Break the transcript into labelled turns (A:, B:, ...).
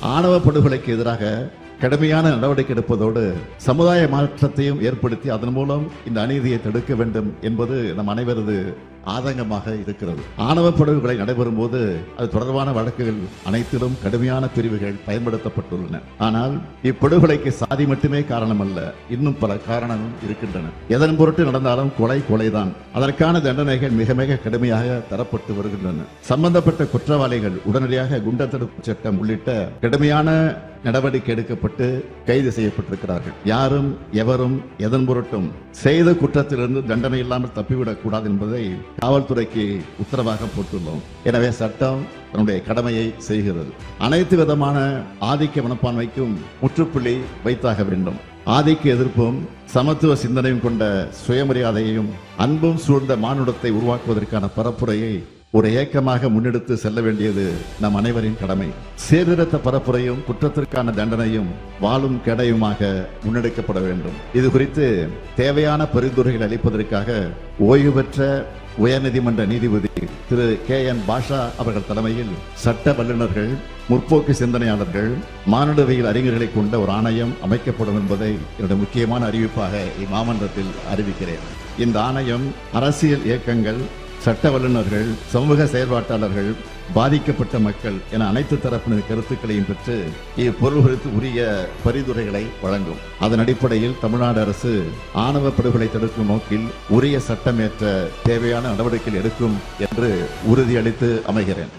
A: ஆணவ படுகொலைக்கு எதிராக கடுமையான நடவடிக்கை எடுப்பதோடு சமுதாய மாற்றத்தையும் ஏற்படுத்தி அதன் மூலம் இந்த அநீதியை தடுக்க வேண்டும் என்பது நம் அனைவரது ஆதங்கமாக இருக்கிறது. ஆணவ படுகொலை நடைபெறும் போது அது தொடர்பான வழக்குகள் அனைத்திலும் கடுமையான பிரிவுகள் பயன்படுத்தப்பட்டுள்ளன. ஆனால் இப்படுகொலைக்கு சாதி மட்டுமே காரணம் அல்ல, இன்னும் பல காரணங்களும் இருக்கின்றன. எதன் பொருட்டு நடந்தாலும் கொலைதான். அதற்கான தண்டனைகள் மிக மிக கடுமையாக தரப்பட்டு வருகின்றன. சம்பந்தப்பட்ட குற்றவாளிகள் உடனடியாக குண்டர் தடுப்பு சட்டம் உள்ளிட்ட கடுமையான நடவடிக்கை எடுக்கப்பட்டு கைது செய்யப்பட்டிருக்கிறார்கள். யாரும் எவரும் எதன் பொருட்டும் செய்த குற்றத்திலிருந்து தண்டனை இல்லாமல் தப்பிவிடக் கூடாது என்பதை காவல்துறைக்கு உத்தரவாக போட்டுள்ளோம். எனவே சட்டம் தன்னுடைய கடமையை செய்கிறது. அனைத்து விதமான ஆதிக்க மனப்பான்மைக்கும் முற்றுப்புள்ளி வைத்தாக வேண்டும். ஆதிக்க எதிர்ப்பும் சமத்துவ சிந்தனையும் கொண்ட சுயமரியாதையையும் அன்பும் சூழ்ந்த மானுடத்தை உருவாக்குவதற்கான பரப்புரையை ஒரு இயக்கமாக முன்னெடுத்து செல்ல வேண்டியது நம் அனைவரின் கடமை. சீர்திருத்த பரப்புரையும் குற்றத்திற்கான தண்டனையும் வாழும் கெடையுமாக முன்னெடுக்கப்பட வேண்டும். இது குறித்து தேவையான பரிந்துரைகள் அளிப்பதற்காக ஓய்வு பெற்ற உயர்நீதிமன்ற நீதிபதி திரு KN பாஷா அவர்கள் தலைமையில் சட்ட வல்லுநர்கள், முற்போக்கு சிந்தனையாளர்கள், மானுடவியல் அறிஞர்களை கொண்ட ஒரு ஆணையம் அமைக்கப்படும் என்பதை என்னுடைய முக்கியமான அறிவிப்பாக இம்மாமன்றத்தில் அறிவிக்கிறேன். இந்த ஆணையம் அரசியல் இயக்கங்கள், சட்ட வல்லுநர்கள், சமூக செயற்பாட்டாளர்கள், பாதிக்கப்பட்ட மக்கள் என அனைத்து தரப்பினர் கருத்துக்களையும் பெற்று இப்பொருள் குறித்து உரிய பரிந்துரைகளை வழங்கும். அதன் அடிப்படையில் தமிழ்நாடு அரசு ஆணவ படுகொலை தடுக்கும் நோக்கில் உரிய சட்டமேற்ற தேவையான நடவடிக்கைகள் எடுக்கும் என்று உறுதியளித்து அமைகிறேன்.